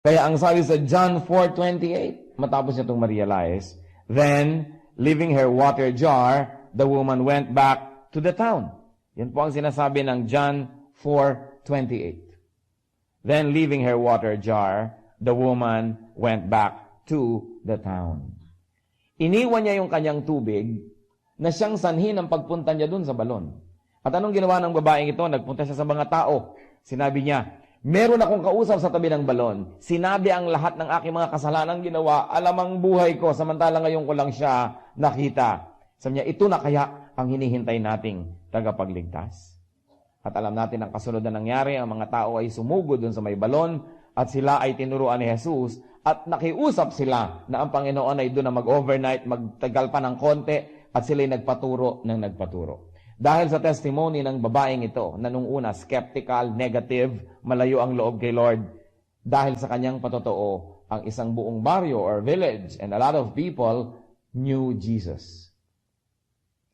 Kaya ang sabi sa John 4:28, matapos niya itong ma-realize, then, leaving her water jar, the woman went back to the town. Yan po ang sinasabi ng John 4:28. Then, leaving her water jar, the woman went back to the town. Iniwan niya yung kanyang tubig na siyang sanhi ng pagpunta niya dun sa balon. At anong ginawa ng babaeng ito? Nagpunta siya sa mga tao. Sinabi niya, meron akong kausap sa tabi ng balon. Sinabi ang lahat ng aking mga kasalanang ginawa, alam ang buhay ko, samantala ngayon ko lang siya nakita. Sabi niya, ito na kaya ang hinihintay nating tagapagligtas. At alam natin ang kasunod na nangyari, ang mga tao ay sumugod dun sa may balon at sila ay tinuruan ni Jesus at nakiusap sila na ang Panginoon ay doon na mag-overnight, magtagal pa ng konti at sila ay nagpaturo ng nagpaturo. Dahil sa testimony ng babaeng ito, na nung una, skeptical, negative, malayo ang loob kay Lord, dahil sa kanyang patotoo, ang isang buong baryo or village and a lot of people knew Jesus.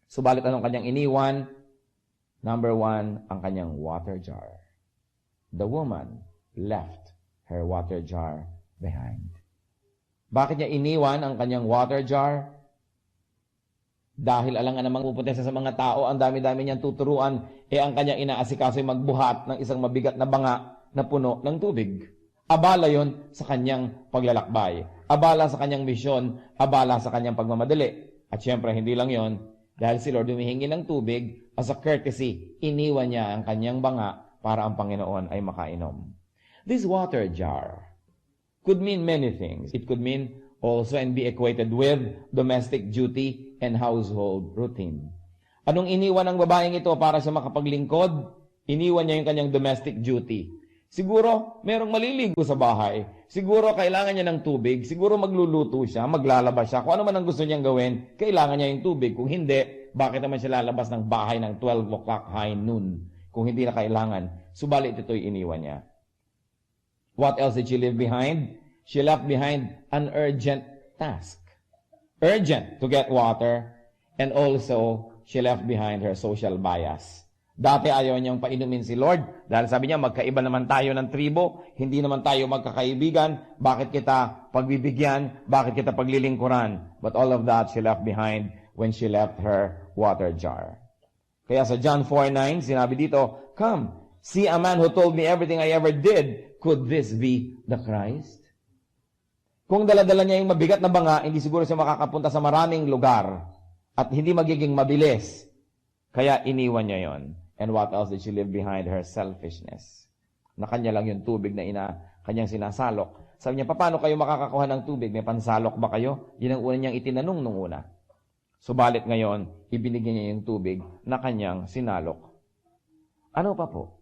Subalit anong kanyang iniwan? Number 1, ang kanyang water jar. The woman left her water jar behind. Bakit niya iniwan ang kanyang water jar? Dahil alangan namang pupunta sa mga tao, ang dami-dami niyang tuturuan, ang kanyang inaasikaso ay magbuhat ng isang mabigat na banga na puno ng tubig. Abala yon sa kanyang paglalakbay. Abala sa kanyang misyon, abala sa kanyang pagmamadali. At syempre, hindi lang yon, dahil si Lord humihingi ng tubig, as a courtesy, iniwan niya ang kanyang banga para ang Panginoon ay makainom. This water jar could mean many things. It could mean also and be equated with domestic duty and household routine. Anong iniwan ng babaeng ito para siya makapaglingkod? Iniwan niya yung kanyang domestic duty. Siguro, merong maliligo sa bahay. Siguro, kailangan niya ng tubig. Siguro, magluluto siya, maglalabas siya. Kung ano man ang gusto niyang gawin, kailangan niya yung tubig. Kung hindi, bakit naman siya lalabas ng bahay ng 12 o'clock high noon? Kung hindi na kailangan. Subalit ito'y iniwan niya. What else did she leave behind? She left behind an urgent task. Urgent to get water. And also, she left behind her social bias. Dati ayaw niyang painumin si Lord. Dahil sabi niya, magkaiba naman tayo ng tribo. Hindi naman tayo magkakaibigan. Bakit kita pagbibigyan? Bakit kita paglilingkuran? But all of that she left behind when she left her water jar. Kaya sa John 4:9, sinabi dito, come, see a man who told me everything I ever did. Could this be the Christ? Kung dala-dala niya yung mabigat na banga, hindi siguro siya makakapunta sa maraming lugar at hindi magiging mabilis. Kaya iniwan niya yon. And what else did she leave behind? Her selfishness. Na kanya lang yung tubig na kanyang sinasalok. Sabi niya, paano kayo makakakuha ng tubig? May pansalok ba kayo? Yun ang una niyang itinanong nung una. Subalit ngayon, ibinigyan niya yung tubig na kanyang sinalok. Ano pa po?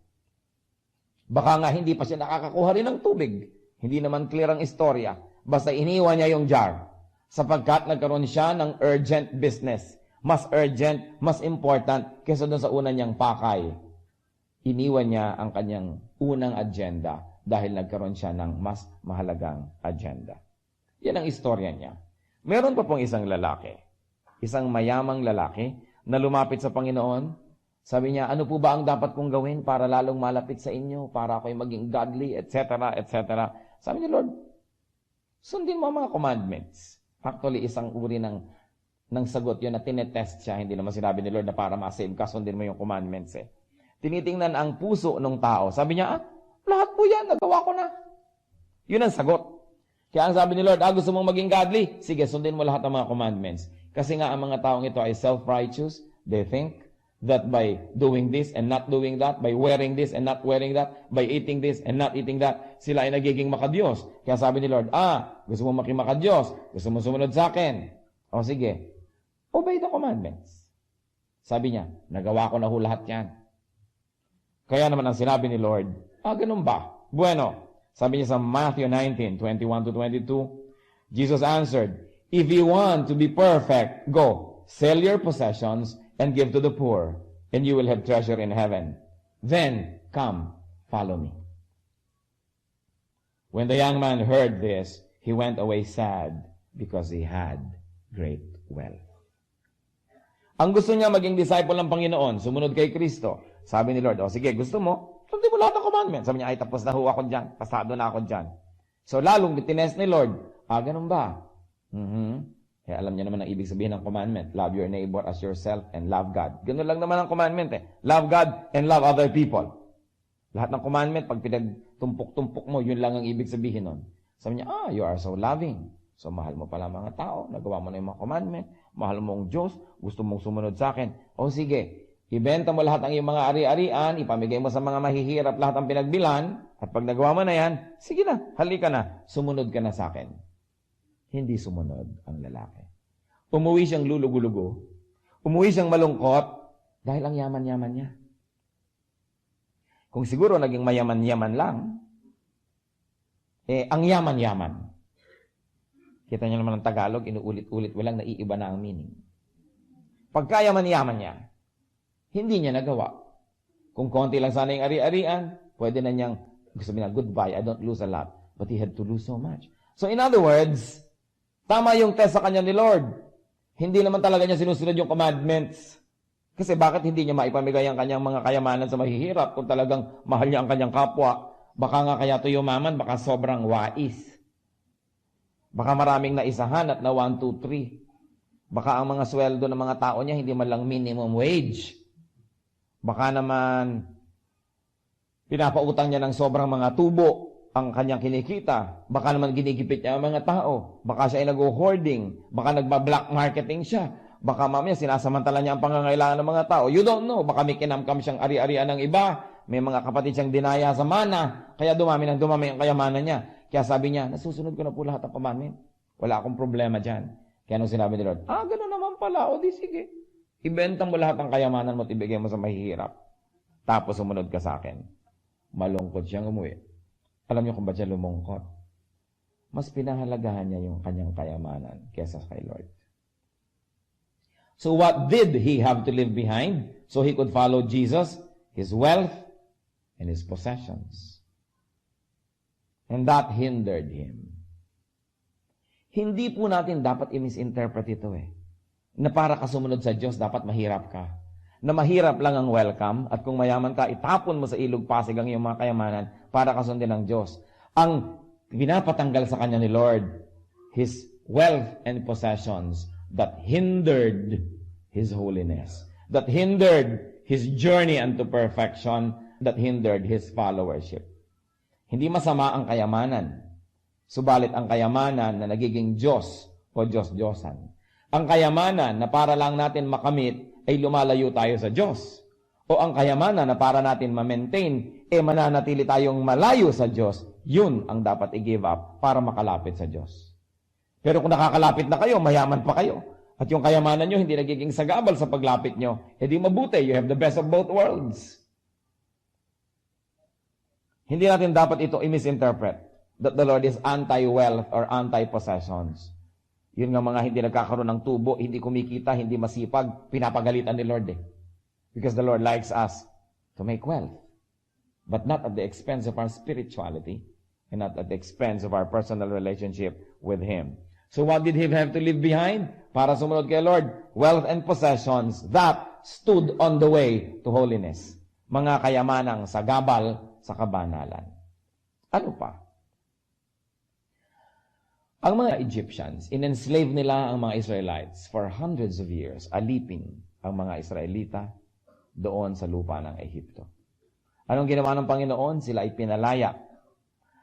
Baka nga hindi pa siya nakakakuha rin ng tubig. Hindi naman clear ang istorya. Basta iniwan niya yung jar. Sapagkat nagkaroon siya ng urgent business. Mas urgent, mas important kaysa doon sa una niyang pakay. Iniwan niya ang kanyang unang agenda dahil nagkaroon siya ng mas mahalagang agenda. Yan ang istorya niya. Meron pa pong isang lalaki. Isang mayamang lalaki na lumapit sa Panginoon. Sabi niya, ano po ba ang dapat kong gawin para lalong malapit sa inyo, para ako'y maging godly, etc., etc. Sabi niya, Lord, sundin mo ang mga commandments. Actually, isang uri ng sagot yun na tinetest siya. Hindi naman sinabi ni Lord na para ma-save ka, sundin mo yung commandments eh. Tinitingnan ang puso ng tao. Sabi niya, lahat po yan, nagawa ko na. Yun ang sagot. Kaya ang sabi ni Lord, gusto mong maging godly? Sige, sundin mo lahat ng mga commandments. Kasi nga ang mga taong ito ay self-righteous. They think that by doing this and not doing that, by wearing this and not wearing that, by eating this and not eating that, sila ay nagiging makadiyos. Kaya sabi ni Lord, gusto mo maging makadiyos? Gusto mo sumunod sa akin? O sige, obey the commandments. Sabi niya, nagawa ko na ho lahat yan. Kaya naman ang sinabi ni Lord, ganun ba? Bueno, sabi niya sa Matthew 19:21-22, Jesus answered, if you want to be perfect, go, sell your possessions and give to the poor, and you will have treasure in heaven. Then, come, follow me. When the young man heard this, he went away sad because he had great wealth. Ang gusto niya maging disciple ng Panginoon, sumunod kay Kristo. Sabi ni Lord, sige, gusto mo? Sundin mo lahat ng commandments. Sabi niya, tapos na ho ako dyan. Pasado na ako dyan. So, lalong tinest ni Lord. Ganun ba? Kaya alam niyo naman ang ibig sabihin ng commandment. Love your neighbor as yourself and love God. Ganun lang naman ang commandment Love God and love other people. Lahat ng commandment, pag pinagtumpok-tumpok mo, yun lang ang ibig sabihin nun. Sabi niya, you are so loving. So, mahal mo pala mga tao, nagawa mo na yung mga commandment, mahal mo ang Diyos, gusto mong sumunod sa akin. Sige, ibenta mo lahat ng iyong mga ari-arian, ipamigay mo sa mga mahihirap lahat ang pinagbilan, at pag nagawa mo na yan, sige na, halika na, sumunod ka na sa akin. Hindi sumunod ang lalaki. Umuwi siyang lulugo-lugo, umuwi siyang malungkot, dahil ang yaman-yaman niya. Kung siguro naging mayaman-yaman lang, ang yaman-yaman. Kita niyo naman ang Tagalog, inuulit-ulit, walang naiiba na ang meaning. Pagkayaman-yaman niya, hindi niya nagawa. Kung konti lang sana yung ari-arian, pwede na niyang, gusto niya, goodbye, I don't lose a lot. But he had to lose so much. So in other words, tama yung test sa kanya ni Lord. Hindi naman talaga niya sinusunod yung commandments. Kasi bakit hindi niya maipamigay ang kanyang mga kayamanan sa mahihirap kung talagang mahal niya ang kanyang kapwa? Baka nga kaya to yumaman, baka sobrang wais. Baka maraming naisahan at na 1, 2, 3. Baka ang mga sweldo ng mga tao niya hindi man lang minimum wage. Baka naman pinapautang niya ng sobrang mga tubo ang kanyang kinikita. Baka naman ginigipit niya ang mga tao. Baka siya ay nag-hoarding. Baka nagba-black marketing siya. Baka mamaya sinasamantala niya ang pangangailangan ng mga tao. You don't know. Baka may kinamkam siyang ari-arian ng iba. May mga kapatid siyang dinaya sa mana. Kaya dumami ang kayamanan niya. Kaya sabi niya, nasusunod ko na po lahat ng commandment. Wala akong problema dyan. Kaya nung sinabi ni Lord, gano'n naman pala. O di sige. Ibenta mo lahat ng kayamanan mo at ibigay mo sa mahihirap. Tapos sumunod ka sa akin. Malungkot siyang umuwi. Alam niyo kung ba't siya lumungkot? Mas pinahalagahan niya yung kanyang kayamanan kesa kay Lord. So what did he have to leave behind so he could follow Jesus? His wealth and his possessions. And that hindered him. Hindi po natin dapat i-misinterpret ito Na para ka sumunod sa Diyos, dapat mahirap ka. Na mahirap lang ang welcome, at kung mayaman ka, itapon mo sa ilog pasig ang iyong mga kayamanan para kasundin ng Diyos. Ang pinapatanggal sa kanya ni Lord, his wealth and possessions that hindered his holiness, that hindered his journey unto perfection, that hindered his followership. Hindi masama ang kayamanan, subalit ang kayamanan na nagiging Diyos o Diyos-Diyosan. Ang kayamanan na para lang natin makamit ay lumalayo tayo sa Diyos. O ang kayamanan na para natin ma-maintain, mananatili tayong malayo sa Diyos, yun ang dapat i-give up para makalapit sa Diyos. Pero kung nakakalapit na kayo, mayaman pa kayo, at yung kayamanan nyo hindi nagiging sagabal sa paglapit nyo, edi mabuti, you have the best of both worlds. Hindi natin dapat ito i-misinterpret that the Lord is anti-wealth or anti-possessions. Yun nga mga hindi nagkakaroon ng tubo, hindi kumikita, hindi masipag, pinapagalitan ni Lord Because the Lord likes us to make wealth, but not at the expense of our spirituality and not at the expense of our personal relationship with Him. So what did He have to leave behind? Para sumunod kay Lord, wealth and possessions that stood on the way to holiness. Mga kayamanang sagabal sa kabanalan. Ano pa? Ang mga Egyptians, in-enslave nila ang mga Israelites for hundreds of years, alipin ang mga Israelita doon sa lupa ng Ehipto. Anong ginawa ng Panginoon? Sila ay pinalaya.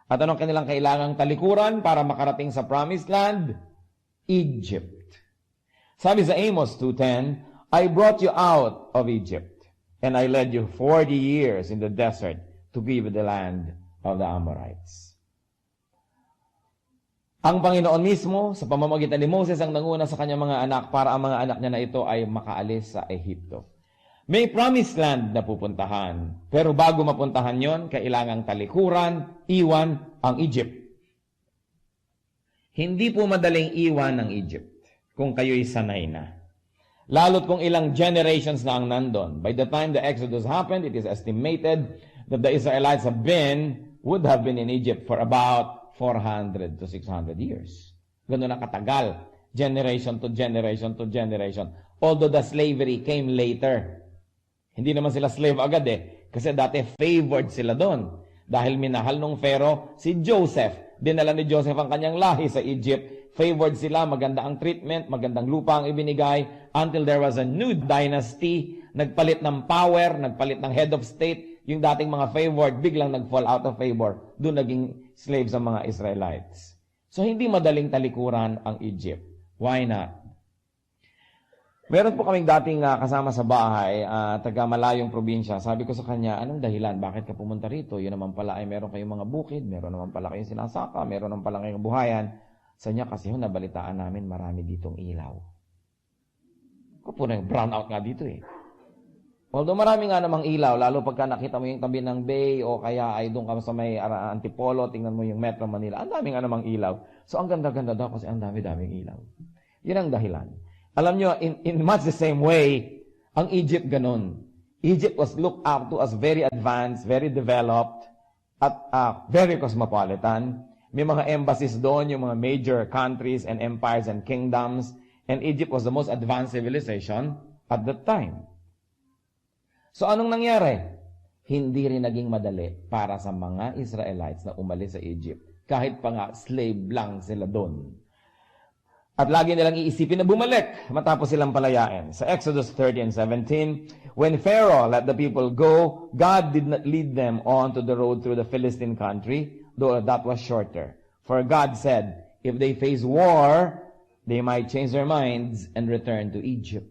At anong kanilang kailangang talikuran para makarating sa Promised Land? Egypt. Sabi sa Amos 2:10, I brought you out of Egypt, and I led you 40 years in the desert to give the land of the Amorites. Ang Panginoon mismo, sa pamamagitan ni Moses, ang nanguna sa kanyang mga anak para ang mga anak niya na ito ay makaalis sa Ehipto. May promised land na pupuntahan, pero bago mapuntahan yon, kailangang talikuran, iwan ang Egypt. Hindi po madaling iwan ang Egypt kung kayo'y sanay na. Lalo't kung ilang generations na ang nandun. By the time the Exodus happened, it is estimated that the Israelites would have been in Egypt for about 400 to 600 years. Ganun na katagal. Generation to generation to generation. Although the slavery came later. Hindi naman sila slave agad Kasi dati favored sila doon. Dahil minahal nung Pharaoh si Joseph. dinala ni Joseph ang kanyang lahi sa Egypt. Favored sila, maganda ang treatment, magandang lupa ang ibinigay, until there was a new dynasty, nagpalit ng power, nagpalit ng head of state, yung dating mga favored, biglang nag-fall out of favor. Doon naging slaves ang mga Israelites. So, hindi madaling talikuran ang Egypt. Why not? Meron po kaming dating kasama sa bahay, taga malayong probinsya. Sabi ko sa kanya, anong dahilan? Bakit ka pumunta rito? Yun naman pala ay meron kayong mga bukid, meron naman pala kayong sinasaka, meron naman pala kayong buhayan. Sa niya kasi nabalitaan namin marami ditong ilaw. Ako po na brown out nga dito eh. Although marami nga namang ilaw, lalo pagka nakita mo yung tabi ng bay o kaya ay doon ka sa may Antipolo, tingnan mo yung Metro Manila, ang dami nga namang ilaw. So ang ganda-ganda daw kasi ang dami-daming ilaw. Yun ang dahilan. Alam nyo, in much the same way, ang Egypt ganun. Egypt was looked up to as very advanced, very developed, at very cosmopolitan. May mga embassies doon, yung mga major countries and empires and kingdoms. And Egypt was the most advanced civilization at that time. So anong nangyari? Hindi rin naging madali para sa mga Israelites na umalis sa Egypt. Kahit pa nga slave lang sila doon. At lagi nilang iisipin na bumalik matapos silang palayain. Sa Exodus 30 and 17, when Pharaoh let the people go, God did not lead them on to the road through the Philistine country, though that was shorter. For God said, if they face war, they might change their minds and return to Egypt.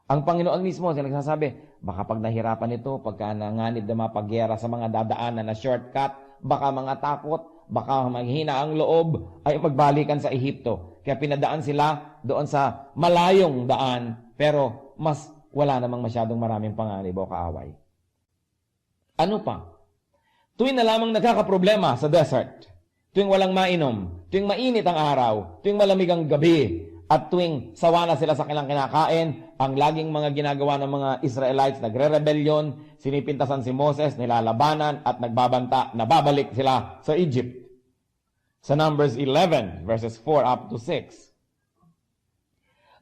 Ang Panginoon mismo, siya nagsasabi, baka pag nahirapan ito, pagka nanganib na mapagyera sa mga dadaanan na shortcut, baka mga takot, baka maghina ang loob, ay magbalikan sa Ehipto. Kaya pinadaan sila doon sa malayong daan, pero mas wala namang masyadong maraming panganib o kaaway. Ano pa? Tuwing na lamang nagkakaproblema sa desert, tuwing walang mainom, tuwing mainit ang araw, tuwing malamig ang gabi, at tuwing sawa na sila sa kanilang kinakain, ang laging mga ginagawa ng mga Israelites, nagre-rebellion, sinipintasan si Moses, nilalabanan, at nagbabanta, nababalik sila sa Egypt. Sa Numbers 11, verses 4 up to 6.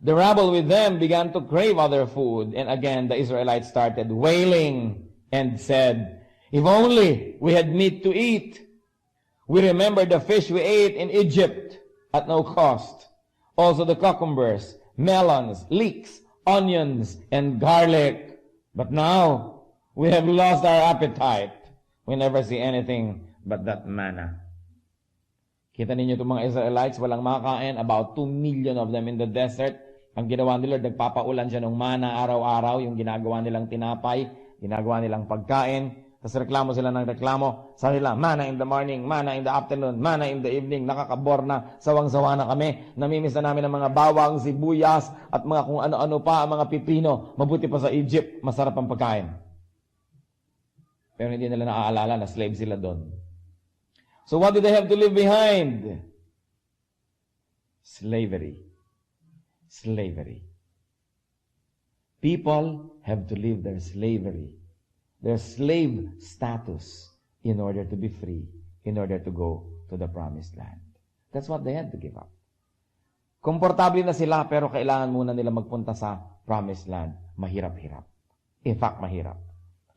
The rabble with them began to crave other food, and again the Israelites started wailing and said, if only we had meat to eat. We remember the fish we ate in Egypt at no cost. Also the cucumbers, melons, leeks, onions, and garlic. But now we have lost our appetite. We never see anything but that manna. Kita ninyo itong mga Israelites, walang makakain, about 2 million of them in the desert. Ang ginawa nila, nagpapaulan siya ng mana araw-araw, yung ginagawa nilang tinapay, ginagawa nilang pagkain. Tapos reklamo sila ng reklamo. Sabi nila, mana in the morning, mana in the afternoon, mana in the evening. Nakakabor na, sawang-sawa na kami. Namimiss na namin ang mga bawang, sibuyas, at mga kung ano-ano pa, ang mga pipino. Mabuti pa sa Egypt, masarap ang pagkain. Pero hindi nila naaalala na slave sila doon. So what did they have to leave behind? Slavery. Slavery. People have to leave their slavery, their slave status, in order to be free, in order to go to the promised land. That's what they had to give up. Komportable na sila, pero kailangan muna nila magpunta sa promised land. Mahirap-hirap. In fact, mahirap.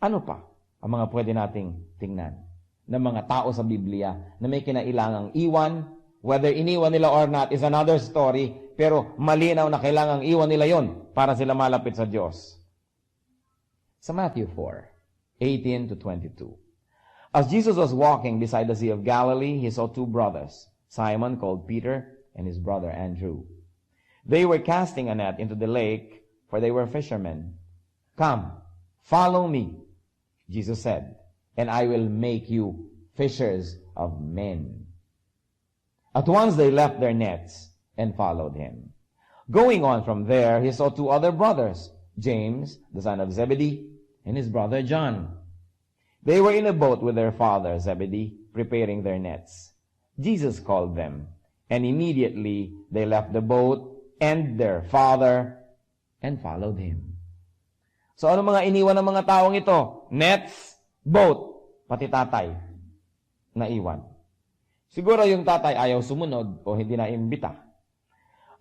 Ano pa ang mga pwede nating tingnan ng mga tao sa Biblia na may kinailangang iwan, whether iniwan nila or not is another story, pero malinaw na kailangang iwan nila yon para sila malapit sa Diyos. Sa Matthew 4:18 to 22. As Jesus was walking beside the Sea of Galilee, he saw 2 brothers, Simon called Peter and his brother Andrew. They were casting a net into the lake, for they were fishermen. Come, follow me, Jesus said, and I will make you fishers of men. At once they left their nets and followed him. Going on from there, he saw 2 other brothers, James, the son of Zebedee, and his brother John. They were in a boat with their father Zebedee, preparing their nets. Jesus called them, and immediately they left the boat and their father and followed him. So ano mga iniwan ng mga taong ito? Nets, boat, pati tatay na iwan. Siguro yung tatay ayaw sumunod o hindi na imbita.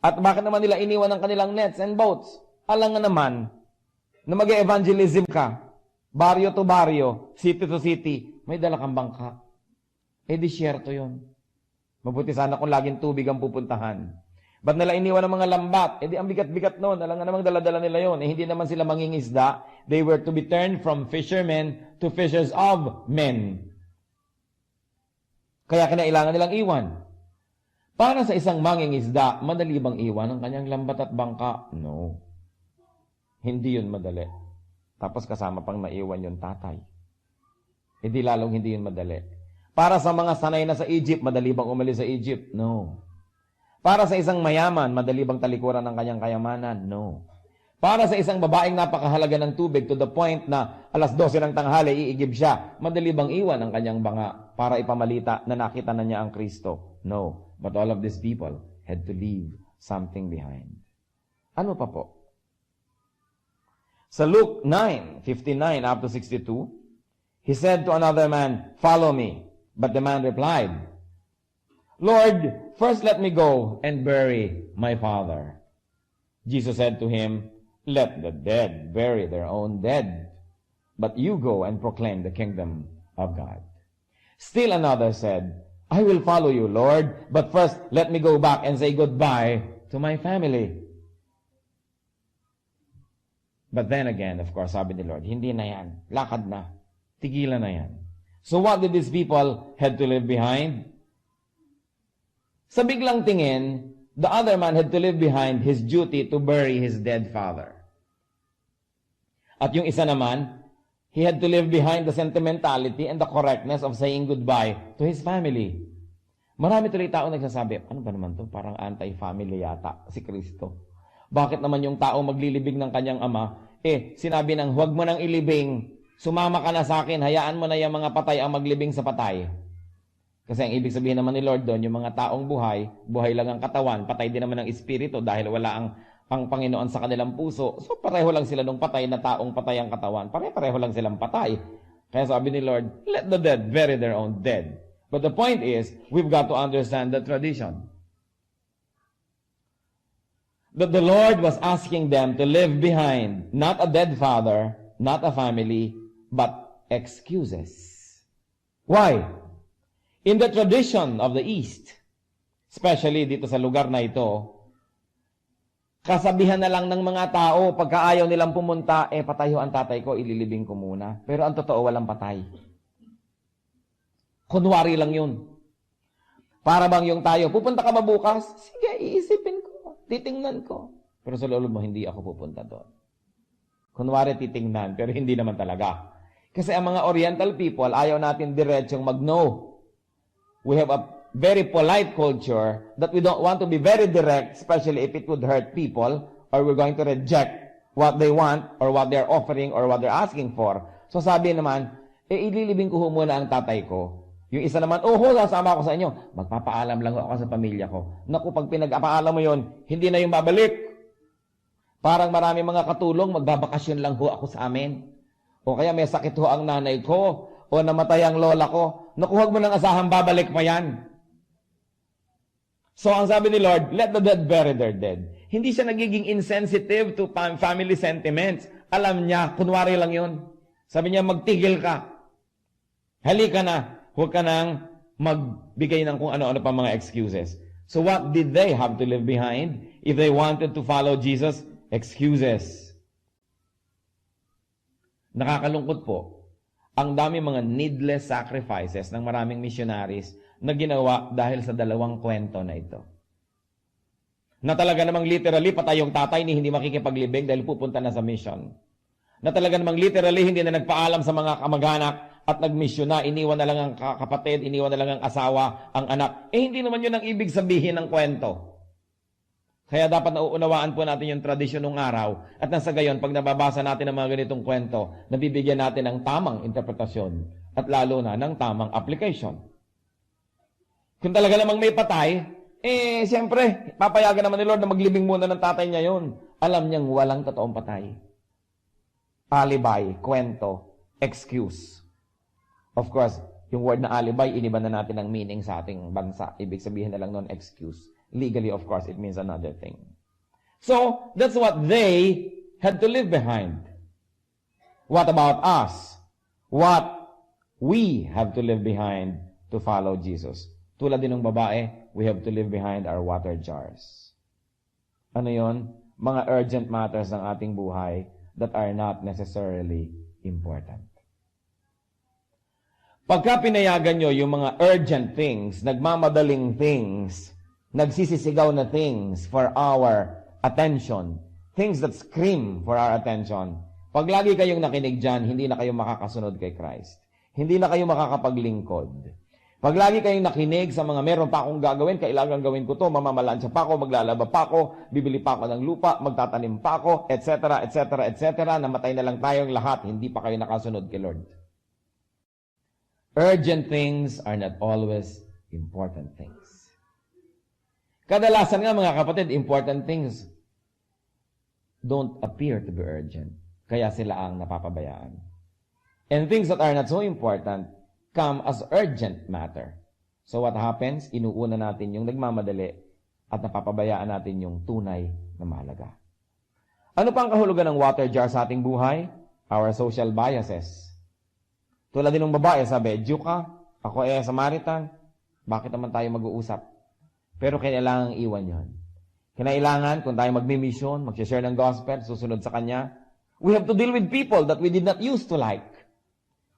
At bakit naman nila iniwan ang kanilang nets and boats? Alam nga naman na mag-evangelism ka, baryo to baryo, city to city, may dala kang bangka. Eh, disyerto yun. Mabuti sana kung laging tubig ang pupuntahan. Ba't nila iniwan ng mga lambat? Eh di ang bigat-bigat noon. Alam nga namang dala-dala nila yon. Eh hindi naman sila mangingisda. They were to be turned from fishermen to fishers of men. Kaya kinailangan nilang iwan. Para sa isang mangingisda, madali bang iwan ang kanyang lambat at bangka? No. Hindi yun madali. Tapos kasama pang maiwan yung tatay. Eh di lalong hindi yun madali. Para sa mga sanay na sa Egypt, madali bang umalis sa Egypt? No. Para sa isang mayaman, madali bang talikuran ng kanyang kayamanan? No. Para sa isang babaeng napakahalaga ng tubig to the point na alas 12 ng tanghali, iigib siya, madali bang iwan ang kanyang banga para ipamalita na nakita na niya ang Kristo? No. But all of these people had to leave something behind. Ano pa po? Sa Luke 9:59 up to 62, he said to another man, "Follow me." But the man replied, "Lord, first let me go and bury my father." Jesus said to him, "Let the dead bury their own dead, but you go and proclaim the kingdom of God." Still another said, "I will follow you, Lord, but first let me go back and say goodbye to my family." But then again, of course, sabi ni Lord, hindi na yan. Lakad na. Tigilan na yan. So what did these people had to leave behind? Sa biglang tingin, the other man had to leave behind his duty to bury his dead father. At yung isa naman, he had to leave behind the sentimentality and the correctness of saying goodbye to his family. Marami tuloy tao nagsasabi, ano ba naman to? Parang anti-family yata si Kristo. Bakit naman yung tao maglilibing ng kanyang ama? Sinabi ng huwag mo nang ilibing, sumama ka na sa akin, hayaan mo na yung mga patay ang maglibing sa patay. Kasi ang ibig sabihin naman ni Lord doon, yung mga taong buhay, buhay lang ang katawan, patay din naman ang espiritu dahil wala ang Panginoon sa kanilang puso. So pareho lang sila nung patay na taong patay ang katawan. Pareho lang silang patay. Kaya sabi ni Lord, let the dead bury their own dead. But the point is, we've got to understand the tradition. That the Lord was asking them to leave behind not a dead father, not a family, but excuses. Why? In the tradition of the East, especially dito sa lugar na ito, kasabihan na lang ng mga tao, pagka ayaw nilang pumunta, patayo ang tatay ko, ililibing ko muna. Pero ang totoo, walang patay. Kunwari lang yun. Para bang yung tayo, pupunta ka ba bukas? Sige, iisipin ko. Titingnan ko. Pero sa loob mo, hindi ako pupunta doon. Kunwari titingnan, pero hindi naman talaga. Kasi ang mga Oriental people, ayaw natin diretsong mag-no. We have a very polite culture that we don't want to be very direct, especially if it would hurt people, or we're going to reject what they want, or what they're offering, or what they're asking for. So sabi naman, ililibing ko muna ang tatay ko. Yung isa naman, sasama ako sa inyo. Magpapaalam lang ako sa pamilya ko. Naku, pag pinag-apaalam mo yon, hindi na yung babalik. Parang marami mga katulong, magbabakasyon lang ho ako sa amin. O kaya may sakit ho ang nanay ko, o namatay ang lola ko. Naku, huwag mo nang asahang babalik pa yan. So ang sabi ni Lord, let the dead bury their dead. Hindi siya nagiging insensitive to family sentiments. Alam niya, kunwari lang yun. Sabi niya, magtigil ka. Halika na. Huwag ka nang magbigay ng kung ano-ano pa mga excuses. So what did they have to leave behind? If they wanted to follow Jesus, excuses. Nakakalungkot po. Ang dami mga needless sacrifices ng maraming missionaries na ginawa dahil sa dalawang kwento na ito. Na talaga namang literally, patay yung tatay ni hindi makikipaglibing dahil pupunta na sa mission. Na talaga namang literally, hindi na nagpaalam sa mga kamag-anak at nag-mission na, iniwan na lang ang kapatid, iniwan na lang ang asawa, ang anak. Hindi naman yun ang ibig sabihin ng kwento. Kaya dapat nauunawaan po natin yung tradisyon ng araw. At nasa gayon, pag nababasa natin ang mga ganitong kwento, nabibigyan natin ng tamang interpretasyon at lalo na ng tamang application. Kung talaga namang may patay, siyempre, papayagan naman ni Lord na maglibing muna ng tatay niya yun. Alam niyang walang totoong patay. Alibi, kwento, excuse. Of course, yung word na alibi, iniba na natin ang meaning sa ating bansa. Ibig sabihin na lang nun, excuse. Legally, of course, it means another thing. So, that's what they had to leave behind. What about us? What we have to leave behind to follow Jesus? To Tulad din ng babae, we have to leave behind our water jars. Ano yon? Mga urgent matters ng ating buhay that are not necessarily important. Pagka pinayagan nyo yung mga urgent things, nagmamadaling things, nagsisisigaw na things for our attention, things that scream for our attention, pag lagi kayong nakinig dyan, hindi na kayo makakasunod kay Christ. Hindi na kayo makakapaglingkod. Pag lagi kayong nakinig sa mga meron pa akong gagawin, kailangan gawin ko to, mamamalansya pa ako, maglalaba pa ako, bibili pa ako ng lupa, magtatanim pa ako, etc., etc., etc., namatay na lang tayong lahat, hindi pa kayo nakasunod kay Lord. Urgent things are not always important things. Kadalasan nga mga kapatid, important things don't appear to be urgent. Kaya sila ang napapabayaan. And things that are not so important come as urgent matter. So what happens? Inuuna natin yung nagmamadali at napapabayaan natin yung tunay na mahalaga. Ano pa ang kahulugan ng water jar sa ating buhay? Our social biases. Tulad din ng babae, sabi, Jew ka, ako Samaritan, bakit naman tayo mag-uusap? Pero kailangan iwan yon. Kailangan, kung tayo magmi-mission, mag-share ng gospel, susunod sa Kanya, we have to deal with people that we did not used to like.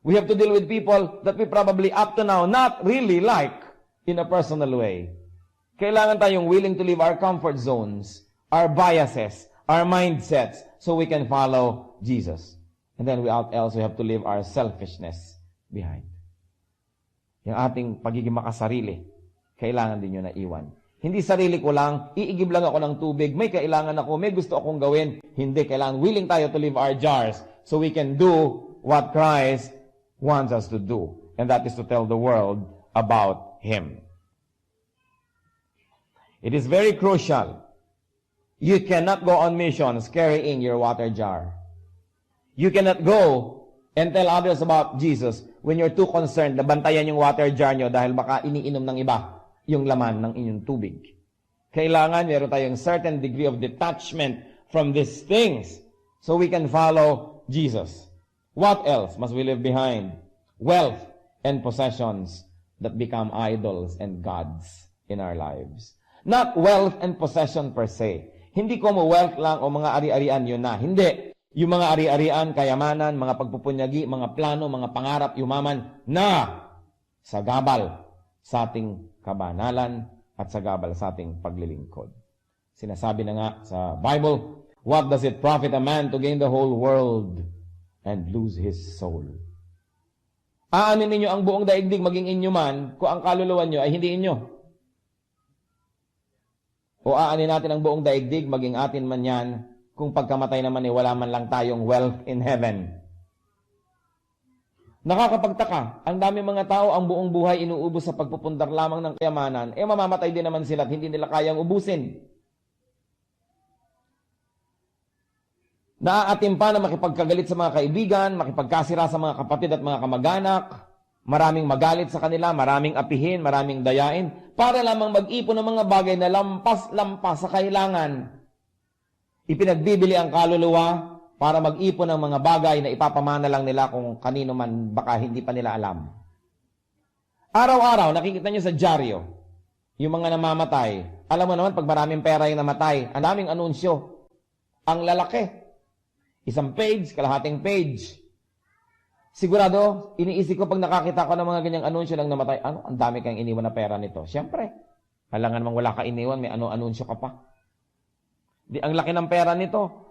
We have to deal with people that we probably up to now not really like in a personal way. Kailangan tayong willing to leave our comfort zones, our biases, our mindsets, so we can follow Jesus. And then we also have to leave our selfishness behind. Yung ating pagiging makasarili, kailangan din yun na iwan. Hindi sarili ko lang, iigib lang ako ng tubig, may kailangan ako, may gusto akong gawin. Hindi, kailangan willing tayo to leave our jars so we can do what Christ wants us to do. And that is to tell the world about Him. It is very crucial. You cannot go on missions carrying your water jar. You cannot go and tell others about Jesus when you're too concerned na bantayan yung water jar nyo dahil baka iniinom ng iba yung laman ng inyong tubig. Kailangan meron tayong certain degree of detachment from these things so we can follow Jesus. What else must we leave behind? Wealth and possessions that become idols and gods in our lives. Not wealth and possession per se. Hindi ko mo wealth lang o mga ari-arian yun na. Hindi. Yung mga ari-arian, kayamanan, mga pagpupunyagi, mga plano, mga pangarap, yumaman na sagabal sa ating kabanalan at sagabal sa ating paglilingkod. Sinasabi na nga sa Bible, what does it profit a man to gain the whole world and lose his soul? Aanin ninyo ang buong daigdig maging inyo man kung ang kaluluwa nyo ay hindi inyo. O aanin natin ang buong daigdig maging atin man yan kung pagkamatay naman wala man lang tayong wealth in heaven. Nakakapagtaka, ang dami mga tao ang buong buhay inuubos sa pagpupundar lamang ng kayamanan, mamamatay din naman sila at hindi nila kayang ubusin. Naaatim pa na makipagkagalit sa mga kaibigan, makipagkasira sa mga kapatid at mga kamag-anak, maraming magalit sa kanila, maraming apihin, maraming dayain, para lamang mag-ipon ng mga bagay na lampas sa kailangan. Ipinagbibili ang kaluluwa para mag-ipon ng mga bagay na ipapamana lang nila kung kanino man baka hindi pa nila alam. Araw-araw, nakikita nyo sa dyaryo, yung mga namamatay. Alam mo naman, pag maraming pera yung namatay, ang daming anunsyo. Ang lalaki. Isang page, kalahating page. Sigurado, iniisip ko pag nakakita ko ng mga ganyang anunsyo ng namatay, ang dami kang iniwan na pera nito. Siyempre, alangan namang wala ka iniwan, may anunsyo ka pa. Di, ang laki ng pera nito.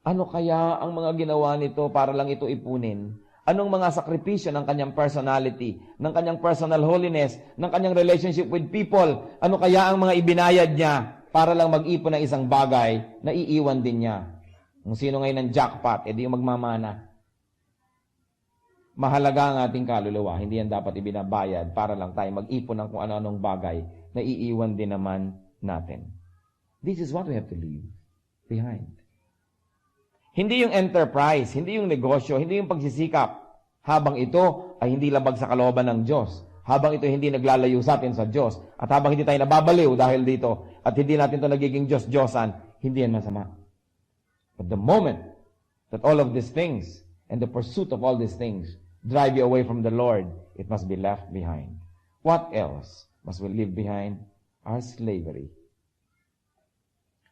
Ano kaya ang mga ginawa nito para lang ito ipunin? Anong mga sakripisyo ng kanyang personality, ng kanyang personal holiness, ng kanyang relationship with people? Ano kaya ang mga ibinayad niya para lang mag-ipon ng isang bagay na iiwan din niya? Kung sino ngayon ng jackpot, edi yung magmamana. Mahalaga ang ating kaluluwa, hindi yan dapat ibinabayad para lang tayo mag-ipon ng kung ano-anong bagay na iiwan din naman natin. This is what we have to leave behind. Hindi yung enterprise, hindi yung negosyo, hindi yung pagsisikap. Habang ito ay hindi labag sa kalooban ng Diyos. Habang ito hindi naglalayo sa atin sa Diyos. At habang hindi tayo nababaliw dahil dito, at hindi natin ito nagiging Diyos-Diyosan, hindi yan masama. But the moment that all of these things and the pursuit of all these things drive you away from the Lord, it must be left behind. What else must we leave behind our slavery,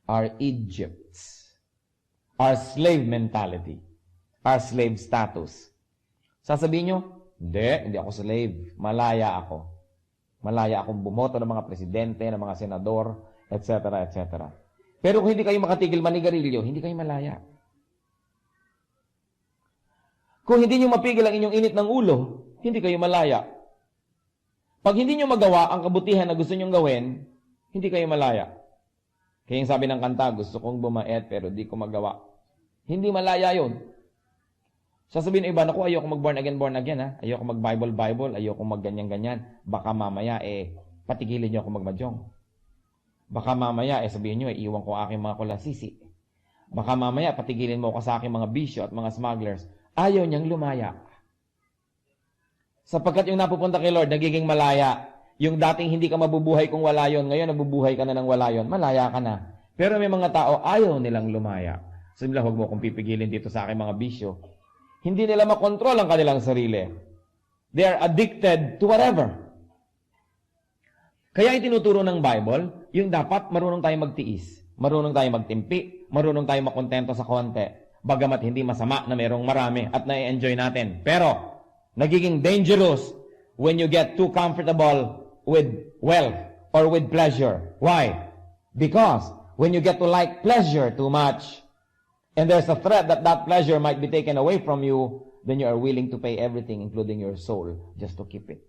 our Egypts, our slave mentality, our slave status. Sasabihin nyo, hindi ako slave. Malaya ako. Malaya akong bumoto ng mga presidente, ng mga senador, etc., etc. Pero kung hindi kayo makatigil manigarilyo, hindi kayo malaya. Kung hindi nyo mapigil ang inyong init ng ulo, hindi kayo malaya. Pag hindi nyo magawa ang kabutihan na gusto nyong gawin, hindi kayo malaya. Kaya yung sabi ng kanta, gusto kong bumait pero di ko magawa. Hindi malaya yun. Sasabihin ng iba, naku, ayoko mag-born again, ha? Ayoko mag-Bible, ayoko mag-ganyan-ganyan. Baka mamaya, patigilin nyo ako magmadyong. Baka mamaya, sabihin nyo, iwan ko aking mga kulasisi. Baka mamaya, patigilin mo ako sa aking mga bisyo at mga smugglers. Ayaw niyang lumaya. Sapagkat yung napupunta kay Lord, nagiging malaya. Yung dating hindi ka mabubuhay kung wala yon, ngayon nabubuhay ka na ng wala yon, malaya ka na. Pero may mga tao, ayaw nilang lumaya. Sabi nila, huwag mo kong pipigilin dito sa aking mga bisyo. Hindi nila makontrol ang kanilang sarili. They are addicted to whatever. Kaya itinuturo ng Bible, yung dapat marunong tayong magtiis, marunong tayong magtimpi, marunong tayong makontento sa konti, bagamat hindi masama na mayroong marami at na-enjoy natin. Pero, nagiging dangerous when you get too comfortable with wealth or with pleasure. Why? Because when you get to like pleasure too much, and there's a threat that that pleasure might be taken away from you, then you are willing to pay everything, including your soul, just to keep it.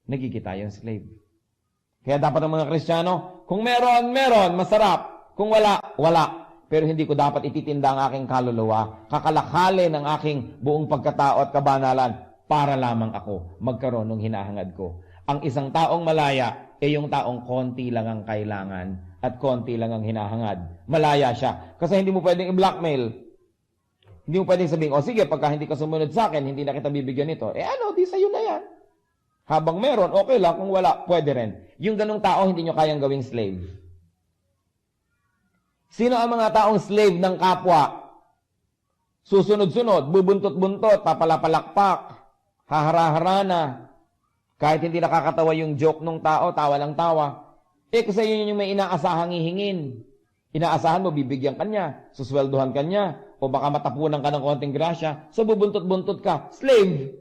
Nagiging tayong slave. Kaya dapat ang mga Kristiyano, kung meron, masarap. Kung wala, wala. Pero hindi ko dapat ititinda ang aking kaluluwa, kakalakhalin ang aking buong pagkatao at kabanalan para lamang ako magkaroon ng hinahangad ko. Ang isang taong malaya ay yung taong konti lang ang kailangan at konti lang ang hinahangad. Malaya siya. Kasi hindi mo pwedeng i-blackmail. Hindi mo pwedeng sabihin, sige, pagka hindi ka sumunod sa akin, hindi na kita bibigyan nito. Di sa'yo na yan. Habang meron, okay lang. Kung wala, pwede rin. Yung ganong tao, hindi nyo kayang gawing slave. Sino ang mga taong slave ng kapwa? Susunod-sunod, bubuntot-buntot, papalapalakpak, hahara-harana. Kahit hindi nakakatawa yung joke ng tao, tawa lang tawa. Kasi yun yung may inaasahang hihingin. Inaasahan mo, bibigyan ka niya, susweldohan ka niya, o baka matapunan ka ng konting grasya, so bubuntot-buntot ka. Slave!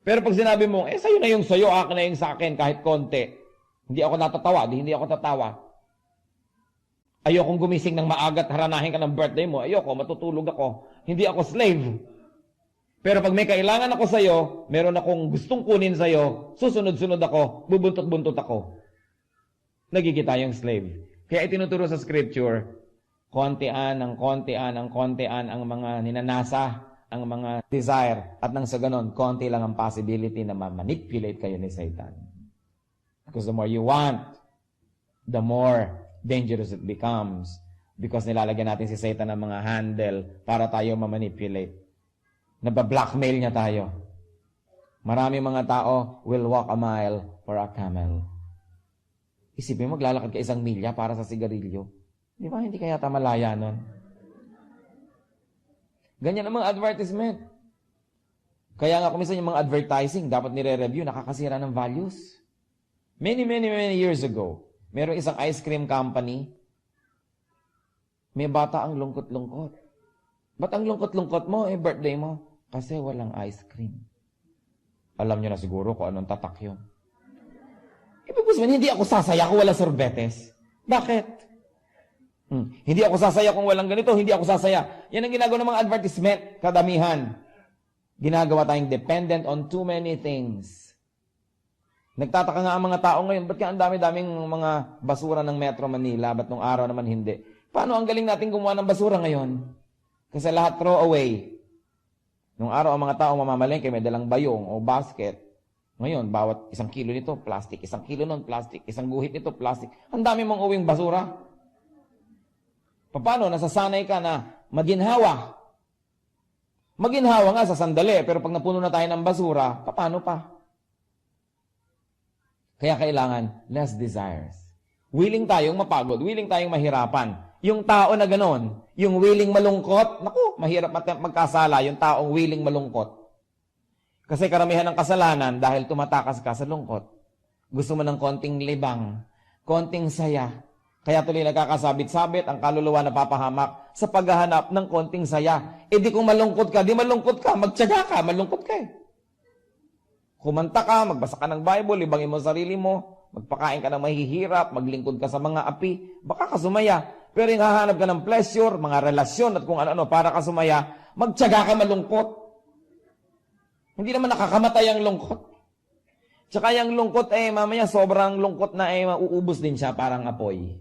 Pero pag sinabi mo, sa'yo na yung sa'yo, akin na yung sa akin, kahit konti. Hindi ako natatawa, hindi ako tatawa. Ayokong gumising ng maaga at haranahin ka ng birthday mo. Ayoko, matutulog ako. Hindi ako slave. Pero pag may kailangan ako sa'yo, meron akong gustong kunin sa'yo, susunod-sunod ako, bubuntot-buntot ako. Nagiging tayong slave. Kaya itinuturo sa scripture, kontian ang mga ninanasa, ang mga desire, at nang sa ganon, konti lang ang possibility na ma-manipulate kayo ni Satan. Because the more you want, the more dangerous it becomes. Because nilalagyan natin si Satan ng mga handle para tayo ma-manipulate. Nabablackmail niya tayo. Marami mga tao will walk a mile for a camel. Isipin mo, maglalakad ka 1 milya para sa sigarilyo. Di ba? Hindi kaya malaya nun? Ganyan ang mga advertisement. Kaya nga kumisan yung mga advertising, dapat nire-review, nakakasira ng values. Many years ago, merong isang ice cream company, may bata ang lungkot-lungkot. Ba't ang lungkot-lungkot mo? Birthday mo. Kasi walang ice cream. Alam nyo na siguro kung anong tatak yun. Ibig sabihin, hindi ako sasaya kung walang sorbetes. Bakit? Hindi ako sasaya kung walang ganito, hindi ako sasaya. Yan ang ginagawa ng mga advertisement, kadamihan. Ginagawa tayong dependent on too many things. Nagtataka nga ang mga tao ngayon, ba't kaya ang dami-daming mga basura ng Metro Manila, ba't nung araw naman hindi? Paano ang galing natin gumawa ng basura ngayon? Kasi lahat throw away. Nung araw ang mga tao mamamalengke, may dalang bayong o basket. Ngayon, bawat 1 kilo nito, plastic. 1 kilo nun, plastic. 1 guhit nito, plastic. Ang dami mong uwing basura. Paano? Nasasanay ka na maginhawa. Maginhawa nga sa sandali, pero pag napuno na tayo ng basura, paano pa? Kaya kailangan less desires. Willing tayong mapagod, willing tayong mahirapan. Yung tao na ganon, yung willing malungkot, naku, mahirap magkasala, yung taong willing malungkot. Kasi karamihan ng kasalanan dahil tumatakas ka sa lungkot. Gusto mo ng konting libang, konting saya. Kaya tuloy nagkakasabit-sabit ang kaluluwa na papahamak sa paghahanap ng konting saya. Eh di kung malungkot ka, magtiyaga ka, malungkot ka eh. Kumanta ka, magbasa ka ng Bible, libangin mo sarili mo, magpakain ka ng mahihirap, maglingkod ka sa mga api, baka ka sumaya. Pero yung hahanap ka ng pleasure, mga relasyon at kung ano-ano para ka sumaya, magtiyaga ka malungkot. Hindi naman nakakamatay ang lungkot. Tsaka yung lungkot mamaya sobrang lungkot na mauubos din siya parang apoy.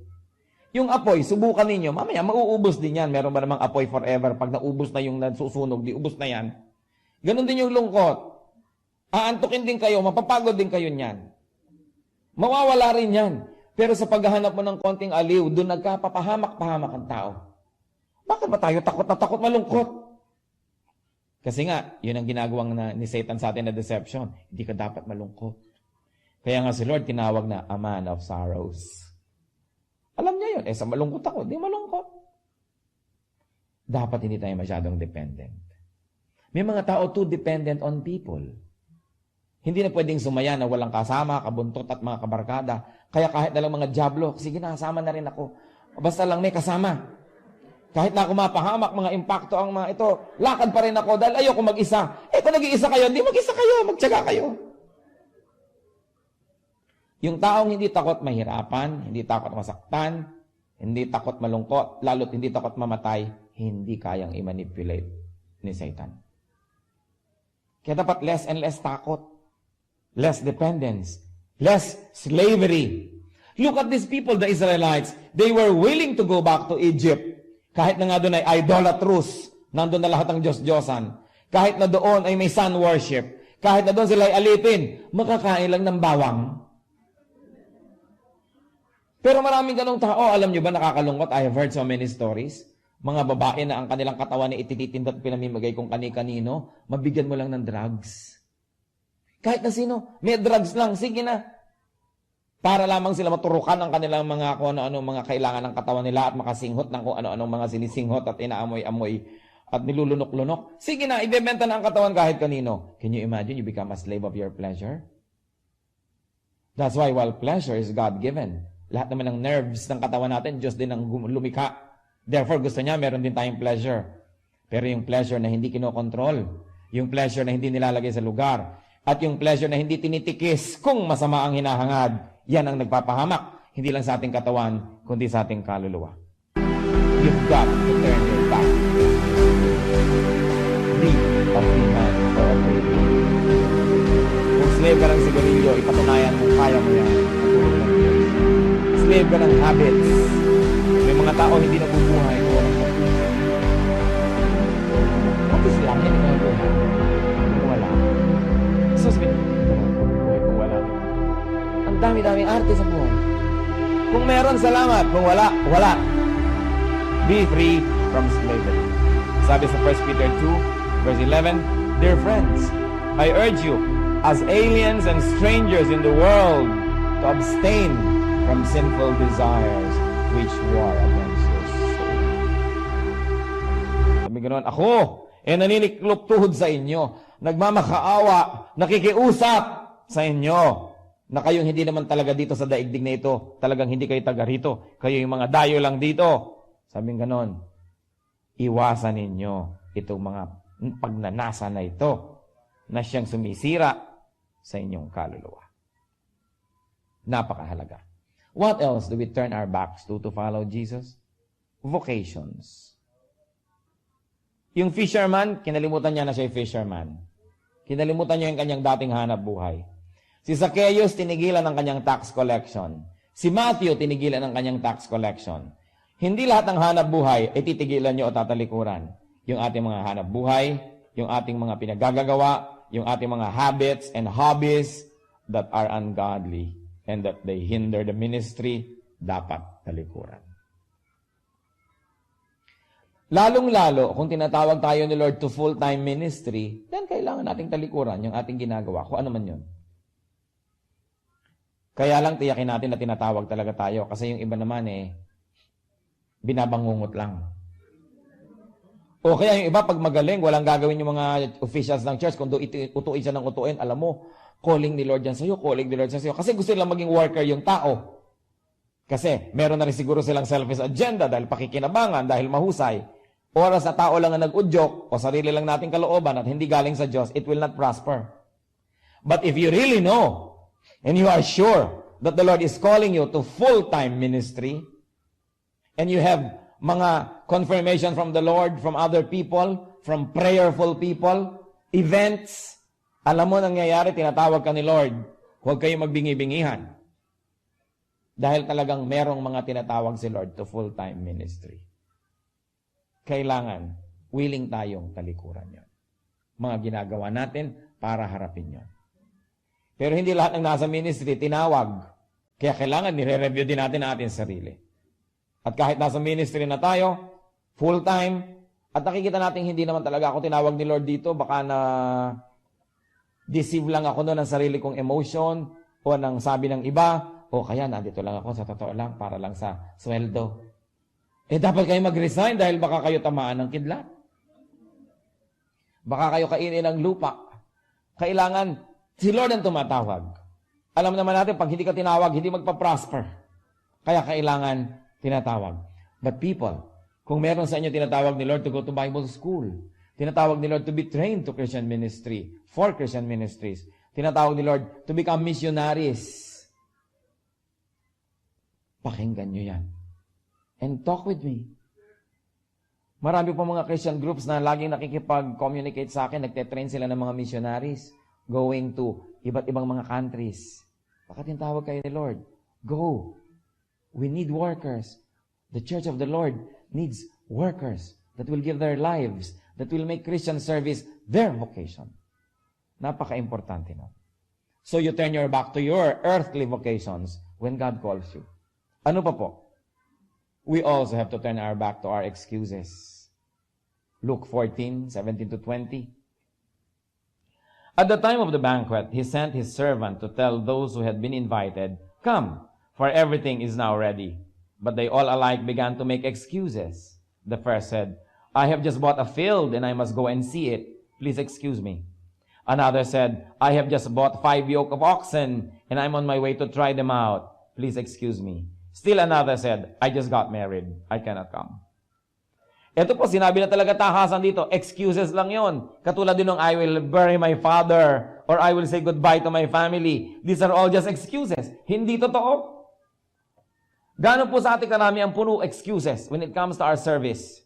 Yung apoy, subukan ninyo, mamaya mauubos din yan. Meron ba namang apoy forever? Pag naubos na yung nasusunog, di ubos na yan. Ganon din yung lungkot. Aantukin din kayo, mapapagod din kayo niyan. Mawawala rin yan. Pero sa paghahanap mo ng konting aliw, doon nagkapapahamak-pahamak ang tao. Bakit ba tayo takot na takot malungkot? Kasi nga, yun ang ginagawang ni Satan sa atin na deception. Hindi ka dapat malungkot. Kaya nga si Lord tinawag na a man of sorrows. Alam niya yun. Sa malungkot ako, di malungkot. Dapat hindi tayo masyadong dependent. May mga tao too dependent on people. Hindi na pwedeng sumaya na walang kasama, kabuntot at mga kabarkada. Kaya kahit na lang mga diablo, sige na, kasama na rin ako. Basta lang may kasama. Kahit na ako mapahamak, mga impacto ang mga ito, lakad pa rin ako dahil ayoko mag-isa. Kung nag-iisa kayo, hindi mag-isa kayo, magtiyaga kayo. Yung taong hindi takot mahirapan, hindi takot masaktan, hindi takot malungkot, lalo't hindi takot mamatay, hindi kayang i-manipulate ni Satan. Kaya dapat less and less takot, less dependence, less slavery. Look at these people, the Israelites. They were willing to go back to Egypt. Kahit na nga doon ay idolatrous, nandun na lahat ng Diyos-Diyosan. Kahit na doon ay may sun worship. Kahit na doon sila ay alipin, makakain lang ng bawang. Pero maraming ganong tao, alam nyo ba, nakakalungkot? I have heard so many stories. Mga babae na ang kanilang katawan ay itititinda at pinamimigay kung kani-kanino, mabigyan mo lang ng drugs. Kahit na sino, may drugs lang, sige na. Para lamang sila maturukan ang kanilang mga kung ano-ano mga kailangan ng katawan nila at makasinghot ng kung ano-ano mga sinisinghot at inaamoy-amoy at nilulunok-lunok. Sige na, ibebenta na ang katawan kahit kanino. Can you imagine you become a slave of your pleasure? That's why while pleasure is God-given, lahat naman ng nerves ng katawan natin, Diyos din ang lumikha. Therefore, gusto niya, meron din tayong pleasure. Pero yung pleasure na hindi kinokontrol, yung pleasure na hindi nilalagay sa lugar, at yung pleasure na hindi tinitikis kung masama ang hinahangad, yan ang nagpapahamak, hindi lang sa ating katawan, kundi sa ating kaluluwa. You've got to turn your back. Be a free man or a free woman. Kung slave ka ng sigarilyo, ipatunayan mo, kaya mo yan. Slave ka ng habits. May mga tao hindi nabubuhay kung walang pagkakas. What is lang? Hindi na buhay. Kung wala. Sasabihin, buhay kung wala. Ang dami-daming arte sa buhay. Kung meron, salamat. Kung wala, wala. Be free from slavery. Sabi sa 1 Peter 2, verse 11, Dear friends, I urge you, as aliens and strangers in the world, to abstain from sinful desires which war against your soul. Sabi ganoon, ako, naniniklop tuhod sa inyo, nagmamakaawa, nakikiusap sa inyo, na kayong hindi naman talaga dito sa daigdig na ito, talagang hindi kayo taga rito, kayo yung mga dayo lang dito. Sabi ganoon, iwasan ninyo itong mga pagnanasa na ito, na siyang sumisira sa inyong kaluluwa. Napakahalaga. What else do we turn our backs to follow Jesus? Vocations. Yung fisherman, kinalimutan niya na siya yung fisherman. Kinalimutan niya yung kanyang dating hanap buhay. Si Zacchaeus, tinigilan ng kanyang tax collection. Si Matthew, tinigilan ng kanyang tax collection. Hindi lahat ng hanap buhay ay titigilan niyo o tatalikuran. Yung ating mga hanap buhay, yung ating mga pinagagagawa, yung ating mga habits and hobbies that are ungodly and that they hinder the ministry, dapat talikuran. Lalong-lalo, kung tinatawag tayo ni Lord to full-time ministry, then kailangan nating talikuran yung ating ginagawa, kung ano man yun. Kaya lang tiyakin natin na tinatawag talaga tayo, kasi yung iba naman binabangungot lang. O kaya yung iba, pag magaling, walang gagawin yung mga officials ng church, kung utuin siya ng utuin, alam mo, Calling ni Lord yan sa'yo, calling ni Lord sa'yo. Kasi gusto nilang maging worker yung tao. Kasi meron na rin siguro silang selfish agenda dahil pakikinabangan, dahil mahusay. Oras na tao lang ang nag-udyok o sarili lang nating kalooban at hindi galing sa Diyos, it will not prosper. But if you really know and you are sure that the Lord is calling you to full-time ministry and you have mga confirmation from the Lord, from other people, from prayerful people, events, alam mo nangyayari, tinatawag ka ni Lord, huwag kayong magbingi-bingihan. Dahil talagang merong mga tinatawag si Lord to full-time ministry. Kailangan, willing tayong talikuran yon. Mga ginagawa natin para harapin yon. Pero hindi lahat ng nasa ministry tinawag. Kaya kailangan nire-review din natin ang ating sarili. At kahit nasa ministry na tayo, full-time, at nakikita natin hindi naman talaga ako tinawag ni Lord dito, baka na deceive lang ako noon ng sarili kong emotion o ng sabi ng iba, o kaya nandito lang ako sa totoo lang para lang sa sweldo. Dapat kayo mag-resign dahil baka kayo tamaan ng kidlat. Baka kayo kainin ng lupa. Kailangan, si Lord ang tumatawag. Alam naman natin, pag hindi ka tinawag, hindi magpa-prosper. Kaya kailangan tinatawag. But people, kung meron sa inyo tinatawag ni Lord to go to Bible school, tinatawag ni Lord to be trained to Christian ministry, for Christian ministries. Tinatawag ni Lord to become missionaries. Pakinggan nyo yan. And talk with me. Marami pa mga Christian groups na laging nakikipag-communicate sa akin, nagte-train sila ng mga missionaries going to iba't ibang mga countries. Baka tinatawag kayo ni Lord. Go. We need workers. The church of the Lord needs workers that will give their lives, that will make Christian service their vocation. Napaka-importante na. So you turn your back to your earthly vocations when God calls you. Ano pa po? We also have to turn our back to our excuses. Luke 14:17-20. At the time of the banquet, he sent his servant to tell those who had been invited, "Come, for everything is now ready." But they all alike began to make excuses. The first said, "I have just bought a field and I must go and see it. Please excuse me." Another said, "I have just bought 5 yoke of oxen and I'm on my way to try them out. Please excuse me." Still another said, "I just got married. I cannot come." Ito po, sinabi na talaga tahasan dito. Excuses lang yon. Katulad din ng I will bury my father or I will say goodbye to my family. These are all just excuses. Hindi totoo. Gano'n po sa ating karami ang puno excuses when it comes to our service.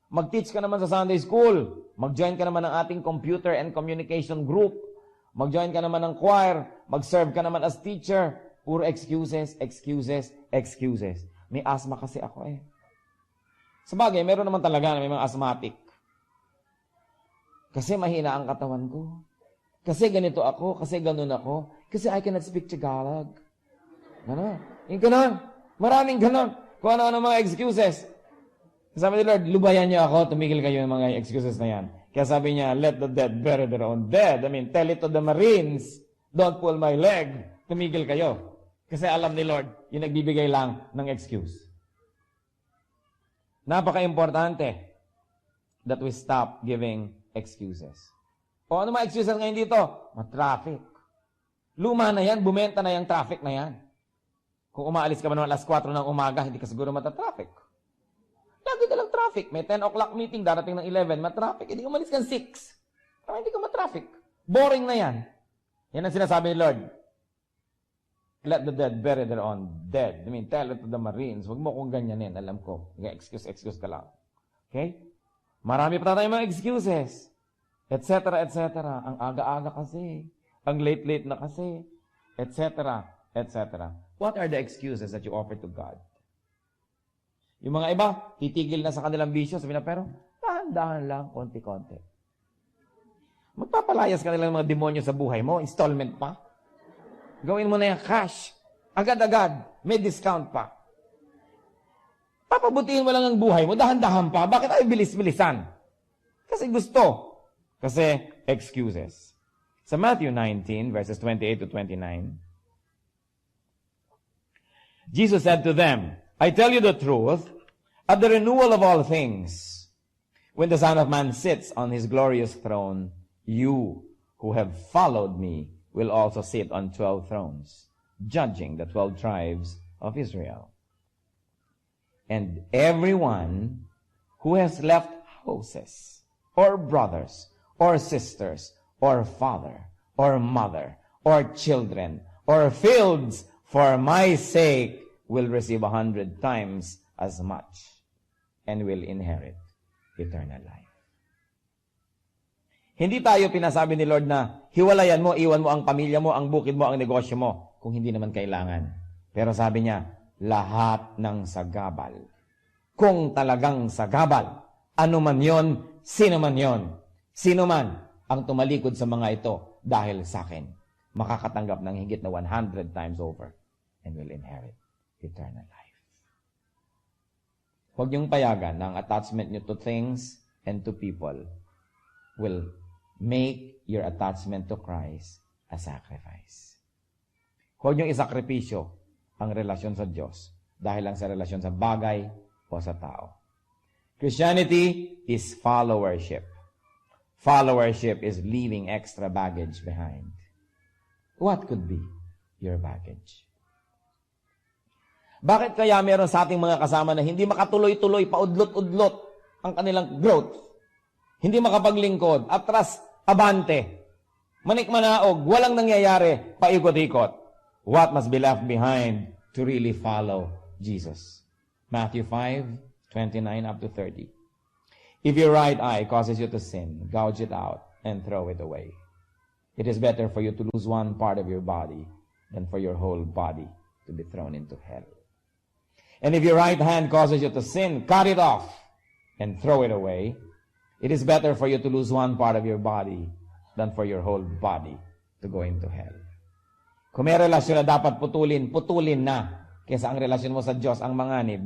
Mag-teach ka naman sa Sunday school. Mag-join ka naman ng ating computer and communication group. Mag-join ka naman ng choir. Mag-serve ka naman as teacher. Puro excuses, excuses, excuses. May asthma kasi ako eh. Sabagay, meron naman talaga na may mga asthmatic. Kasi mahina ang katawan ko. Kasi ganito ako, kasi ganun ako. Kasi I cannot speak Tagalog. Ganon. Yung ganon. Maraming ganon. Kung ano-ano mga excuses. Sabi ni Lord, lubayan niyo ako, tumigil kayo ng mga excuses na yan. Kaya sabi niya, let the dead bury their own dead. I mean, tell it to the Marines, don't pull my leg. Tumigil kayo. Kasi alam ni Lord, yung nagbibigay lang ng excuse. Napaka-importante that we stop giving excuses. O ano mga excuses ngayon dito? Traffic. Luma na yan, bumenta na yung traffic na yan. Kung umaalis ka ba naman alas 4 ng umaga, hindi ka siguro mata-traffic. Lagi na lang traffic. May 10 o'clock meeting, darating ng 11, matraffic. Hindi ka umalis kang 6. Para hindi ka matraffic. Boring na yan. Yan ang sinasabi ni Lord. Let the dead bury their own dead. I mean, tell it to the Marines. Huwag mo kong ganyanin. Alam ko. Excuse ka lang. Okay? Marami pa tayong mga excuses. Etc. etc. Ang aga-aga kasi. Ang late-late na kasi. Etc. etc. What are the excuses that you offer to God? Yung mga iba, titigil na sa kanilang bisyo. Sabi na, pero dahan-dahan lang, konti-konti. Magpapalayas ka nilang mga demonyo sa buhay mo. Installment pa. Gawin mo na yung cash. Agad-agad. May discount pa. Papabutihin mo lang ang buhay mo. Dahan-dahan pa. Bakit ay bilis-bilisan? Kasi gusto. Kasi excuses. Sa Matthew 19, verses 28-29, Jesus said to them, I tell you the truth, at the renewal of all things, when the Son of Man sits on his glorious throne, you who have followed me will also sit on 12 thrones, judging the 12 tribes of Israel. And everyone who has left houses, or brothers, or sisters, or father, or mother, or children, or fields for my sake will receive 100 times as much and will inherit eternal life. Hindi tayo pinasabi ni Lord na hiwalayan mo, iwan mo ang pamilya mo, ang bukid mo, ang negosyo mo, kung hindi naman kailangan. Pero sabi niya, lahat ng sagabal. Kung talagang sagabal, ano man yon, sino man yon, sino man ang tumalikod sa mga ito dahil sa akin, makakatanggap ng higit na 100 times over and will inherit eternal life. Huwag niyong payagan na ang attachment niyo to things and to people will make your attachment to Christ a sacrifice. Huwag niyong isakripisyo ang relasyon sa Diyos dahil lang sa relasyon sa bagay o sa tao. Christianity is followership. Followership is leaving extra baggage behind. What could be your baggage? Bakit kaya meron sa ating mga kasama na hindi makatuloy-tuloy, paudlot-udlot ang kanilang growth? Hindi makapaglingkod, atras, abante, manikmanaog, walang nangyayari, paikot-ikot. What must be left behind to really follow Jesus? Matthew 5:29 up to 30. If your right eye causes you to sin, gouge it out and throw it away. It is better for you to lose one part of your body than for your whole body to be thrown into hell. And if your right hand causes you to sin, cut it off and throw it away. It is better for you to lose one part of your body than for your whole body to go into hell. Kung may relasyon na dapat putulin, putulin na. Kesa ang relasyon mo sa Diyos ang manganib,